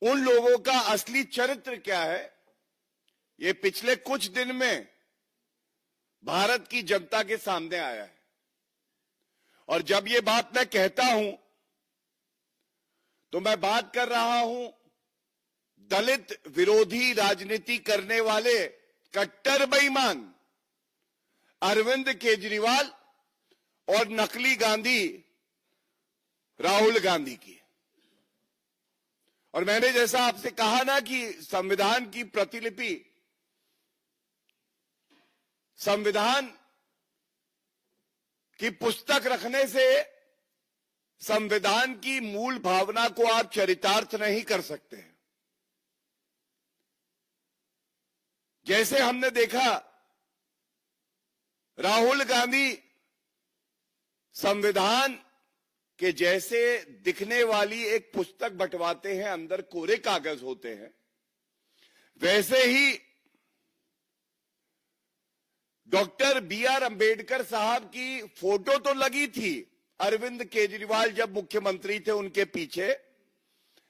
उन लोगों का असली चरित्र क्या है, ये पिछले कुछ दिन में भारत की जनता के सामने आया है। और जब ये बात मैं कहता हूं तो मैं बात कर रहा हूं दलित विरोधी राजनीति करने वाले कट्टर बेईमान अरविंद केजरीवाल और नकली गांधी राहुल गांधी की। और मैंने जैसा आपसे कहा ना कि संविधान की प्रतिलिपि, संविधान की पुस्तक रखने से संविधान की मूल भावना को आप चरितार्थ नहीं कर सकते। जैसे हमने देखा राहुल गांधी संविधान के जैसे दिखने वाली एक पुस्तक बंटवाते हैं, अंदर कोरे कागज होते हैं, वैसे ही डॉक्टर बी.आर. अंबेडकर साहब की फोटो तो लगी थी अरविंद केजरीवाल जब मुख्यमंत्री थे उनके पीछे,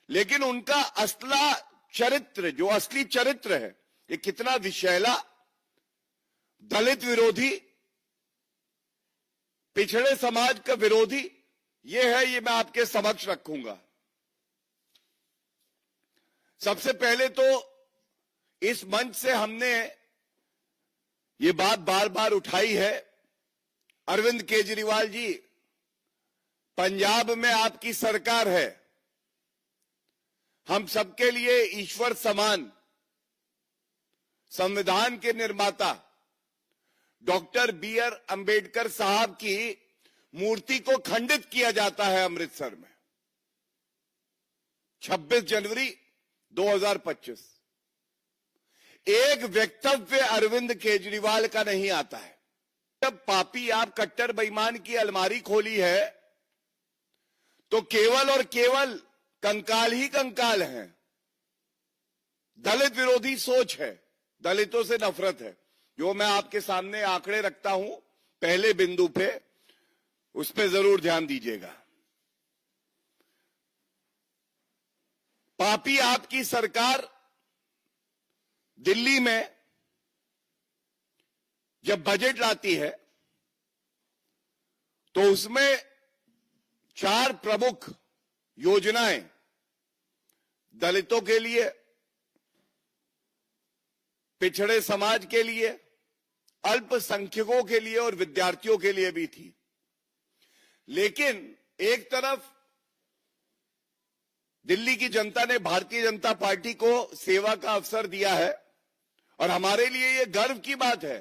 लेकिन उनका असला चरित्र, जो असली चरित्र है, ये कितना विषैला, दलित विरोधी, पिछड़े समाज का विरोधी ये है, ये मैं आपके समक्ष रखूंगा। सबसे पहले तो इस मंच से हमने ये बात बार बार उठाई है, अरविंद केजरीवाल जी, पंजाब में आपकी सरकार है, हम सबके लिए ईश्वर समान संविधान के निर्माता डॉक्टर बी.आर. अंबेडकर साहब की मूर्ति को खंडित किया जाता है अमृतसर में 26 जनवरी 2025। एक वक्तव्य अरविंद केजरीवाल का नहीं आता है। जब पापी आप कट्टर बेईमान की अलमारी खोली है तो केवल और केवल कंकाल ही कंकाल हैं। दलित विरोधी सोच है, दलितों से नफरत है। जो मैं आपके सामने आंकड़े रखता हूं पहले बिंदु पे, उस पे जरूर ध्यान दीजिएगा। पापी आपकी सरकार दिल्ली में जब बजट लाती है तो उसमें 4 प्रमुख योजनाएं दलितों के लिए, पिछड़े समाज के लिए, अल्पसंख्यकों के लिए और विद्यार्थियों के लिए भी थी। लेकिन एक तरफ दिल्ली की जनता ने भारतीय जनता पार्टी को सेवा का अवसर दिया है और हमारे लिए यह गर्व की बात है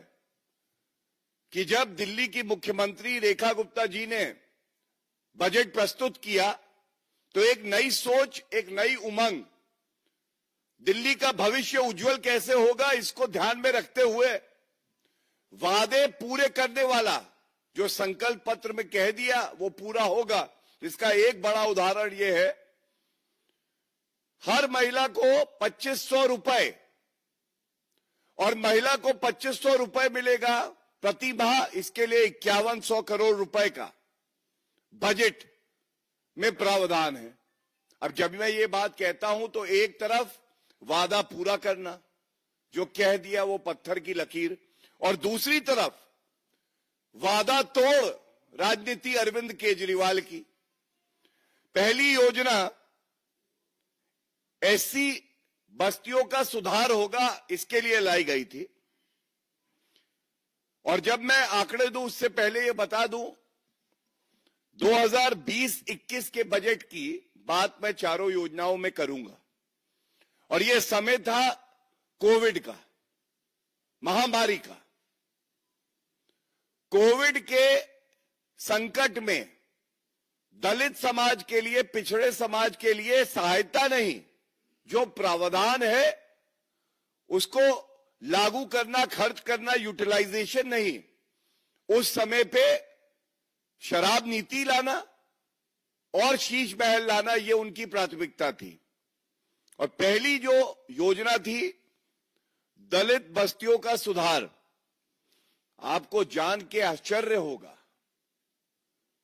कि जब दिल्ली की मुख्यमंत्री रेखा गुप्ता जी ने बजट प्रस्तुत किया तो एक नई सोच, एक नई उमंग, दिल्ली का भविष्य उज्जवल कैसे होगा इसको ध्यान में रखते हुए वादे पूरे करने वाला जो संकल्प पत्र में कह दिया वो पूरा होगा। इसका एक बड़ा उदाहरण यह है, हर महिला को 2500 रुपए और महिला को 2500 रुपए मिलेगा प्रति माह। इसके लिए 5100 करोड़ रुपए का बजट में प्रावधान है। अब जब मैं ये बात कहता हूं तो एक तरफ वादा पूरा करना, जो कह दिया वो पत्थर की लकीर, और दूसरी तरफ वादा तोड़ राजनीति अरविंद केजरीवाल की। पहली योजना एससी बस्तियों का सुधार होगा, इसके लिए लाई गई थी। और जब मैं आंकड़े दूं उससे पहले ये बता दूं, 2020-21 के बजट की बात मैं चारों योजनाओं में करूंगा। और यह समय था कोविड का, महामारी का। कोविड के संकट में दलित समाज के लिए, पिछड़े समाज के लिए सहायता नहीं, जो प्रावधान है उसको लागू करना, खर्च करना, यूटिलाइजेशन नहीं, उस समय पे शराब नीति लाना और शीश महल लाना, ये उनकी प्राथमिकता थी। और पहली जो योजना थी दलित बस्तियों का सुधार, आपको जान के आश्चर्य होगा,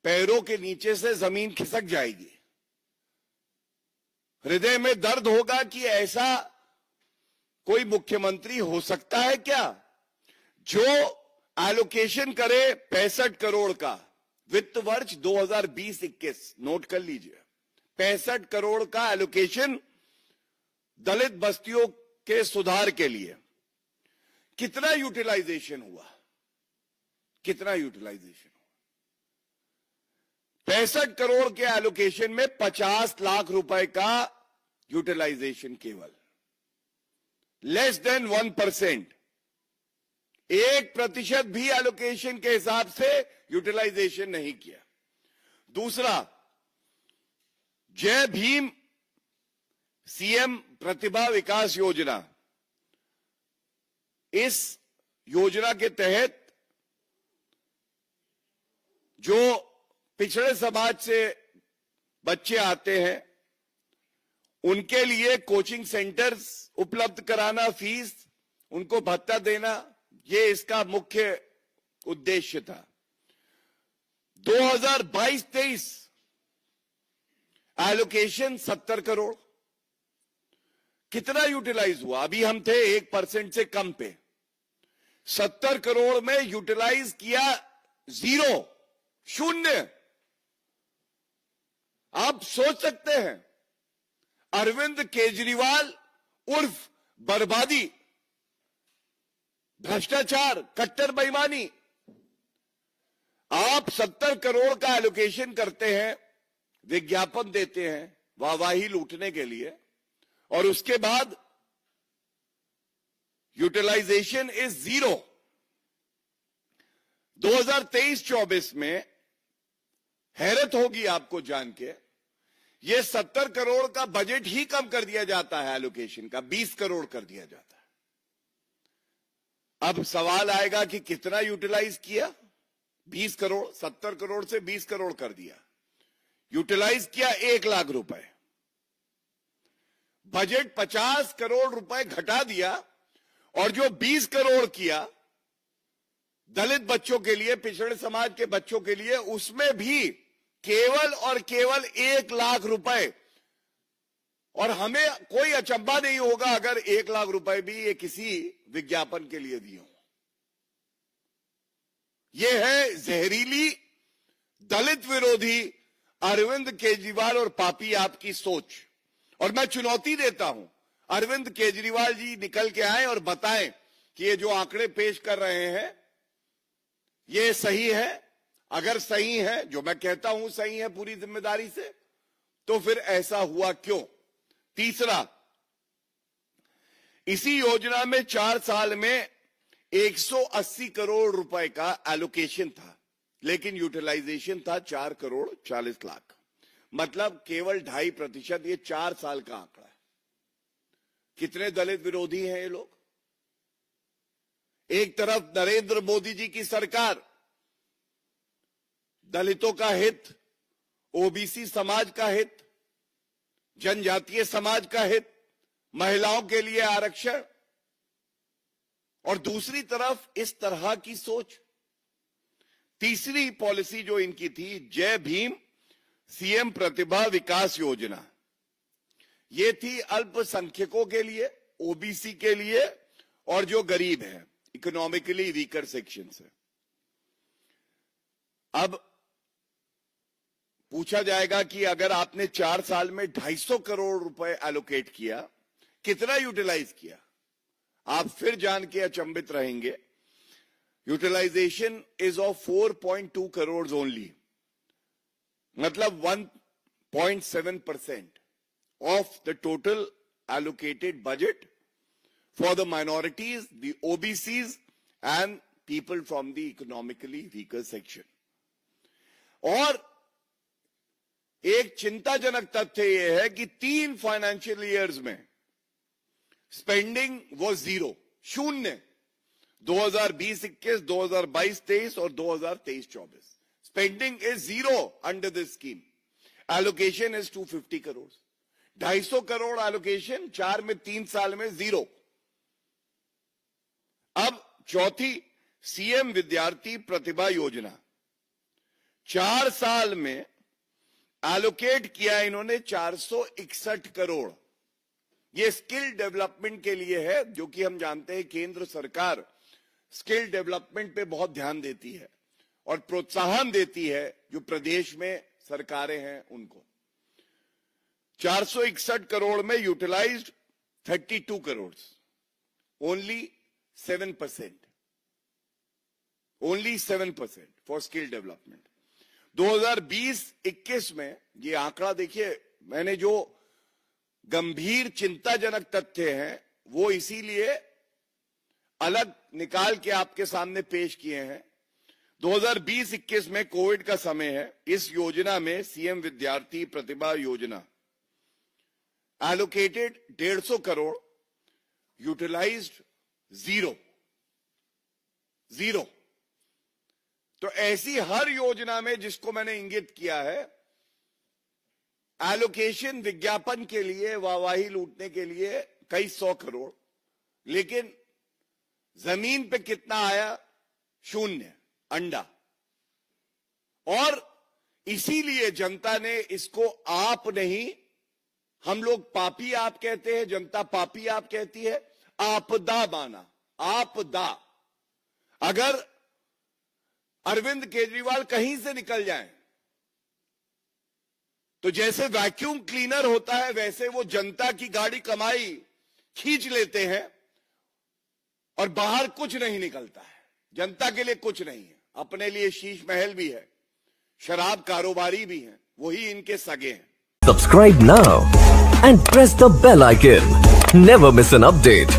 पैरों के नीचे से जमीन खिसक जाएगी। हृदय में दर्द होगा कि ऐसा कोई मुख्यमंत्री हो सकता है क्या जो एलोकेशन करे 65 करोड़ का वित्त वर्ष 2020-21, नोट कर लीजिए, 65 करोड़ का एलोकेशन दलित बस्तियों के सुधार के लिए। कितना यूटिलाइजेशन हुआ? कितना यूटिलाइजेशन हुआ? 65 करोड़ के एलोकेशन में 50 लाख रुपए का यूटिलाइजेशन केवल, लेस देन 1%, 1% भी एलोकेशन के हिसाब से यूटिलाइजेशन नहीं किया। दूसरा, जय भीम सीएम प्रतिभा विकास योजना, इस योजना के तहत जो पिछड़े समाज से बच्चे आते हैं उनके लिए कोचिंग सेंटर्स उपलब्ध कराना, फीस, उनको भत्ता देना, ये इसका मुख्य उद्देश्य था। 2022-23 एलोकेशन 70 करोड़। कितना यूटिलाइज हुआ? अभी हम थे 1% से कम पे। 70 करोड़ में यूटिलाइज किया 0, 0। आप सोच सकते हैं, अरविंद केजरीवाल उर्फ बर्बादी, भ्रष्टाचार, कट्टर बेईमानी, आप 70 करोड़ का एलोकेशन करते हैं, विज्ञापन देते हैं वाहवाही लूटने के लिए, और उसके बाद यूटिलाइजेशन इज 0। 2023-24 में हैरत होगी आपको जान के, ये 70 करोड़ का बजट ही कम कर दिया जाता है, एलोकेशन का 20 करोड़ कर दिया जाता है। अब सवाल आएगा कि कितना यूटिलाइज किया? 20 करोड़, 70 करोड़ से 20 करोड़ कर दिया, यूटिलाइज किया 1 लाख रुपए, बजट 50 करोड़ रुपए घटा दिया, और जो 20 करोड़ किया दलित बच्चों के लिए, पिछड़े समाज के बच्चों के लिए, उसमें भी केवल और केवल 1 लाख रुपए। और हमें कोई अचंभा नहीं होगा अगर 1 लाख रुपए भी ये किसी विज्ञापन के लिए दिए हों। यह है जहरीली, दलित विरोधी अरविंद केजरीवाल और पापी आपकी सोच। और मैं चुनौती देता हूं, अरविंद केजरीवाल जी निकल के आए और बताएं कि ये जो आंकड़े पेश कर रहे हैं ये सही है। अगर सही है, जो मैं कहता हूं सही है पूरी जिम्मेदारी से, तो फिर ऐसा हुआ क्यों? तीसरा, इसी योजना में 4 साल में 180 करोड़ रुपए का एलोकेशन था, लेकिन यूटिलाइजेशन था 4 करोड़ 40 लाख, मतलब केवल 2.5%। ये 4 साल का आंकड़ा है। कितने दलित विरोधी हैं ये लोग? एक तरफ नरेंद्र मोदी जी की सरकार दलितों का हित, ओबीसी समाज का हित, जनजातीय समाज का हित, महिलाओं के लिए आरक्षण, और दूसरी तरफ इस तरह की सोच। तीसरी पॉलिसी जो इनकी थी, जय भीम सीएम प्रतिभा विकास योजना, ये थी अल्पसंख्यकों के लिए, ओबीसी के लिए, और जो गरीब हैं, इकोनॉमिकली वीकर सेक्शन से। अब पूछा जाएगा कि अगर आपने 4 साल में 250 करोड़ रुपए एलोकेट किया, कितना यूटिलाइज किया? आप फिर जान के अचंभित रहेंगे। Utilization is of 4.2 crore only, मतलब 1.7% of the total allocated budget for the minorities, the OBCs and people from the economically weaker section. और एक चिंताजनक तथ्य यह है कि 3 फाइनेंशियल ईयर्स में स्पेंडिंग वो 0, 0, 2020-21, 2022-23 और 2023-24। Spending is 0 under this scheme. Allocation is 250 crore, 250 crore allocation, 4 में 3 साल में 0। अब चौथी, सीएम विद्यार्थी प्रतिभा योजना, 4 साल में एलोकेट किया इन्होंने 461 करोड़। ये स्किल डेवलपमेंट के लिए है, जो कि हम जानते हैं केंद्र सरकार स्किल डेवलपमेंट पे बहुत ध्यान देती है और प्रोत्साहन देती है जो प्रदेश में सरकारें हैं उनको। 461 करोड़ में utilized 32 crore, only 7%, only 7% for skill development. 2020-21 में ये आंकड़ा देखिए, मैंने जो गंभीर चिंताजनक तथ्य हैं वो इसीलिए अलग निकाल के आपके सामने पेश किए हैं। 2020-21 में कोविड का समय है। इस योजना में सीएम विद्यार्थी प्रतिभा योजना एलोकेटेड 150 करोड़, यूटिलाइज्ड जीरो। तो ऐसी हर योजना में जिसको मैंने इंगित किया है, एलोकेशन विज्ञापन के लिए, वाहवाही लूटने के लिए कई 100 करोड़, लेकिन जमीन पे कितना आया? 0, अंडा। और इसीलिए जनता ने इसको आप नहीं, हम लोग पापी आप कहते हैं, जनता पापी आप कहती है, आपदा माना। आपदा। अगर अरविंद केजरीवाल कहीं से निकल जाएं तो जैसे वैक्यूम क्लीनर होता है वैसे वो जनता की गाड़ी कमाई खींच लेते हैं और बाहर कुछ नहीं निकलता है। जनता के लिए कुछ नहीं है, अपने लिए शीश महल भी है, शराब कारोबारी भी हैं, वही इनके सगे हैं। Subscribe now and press the bell icon. Never miss an update.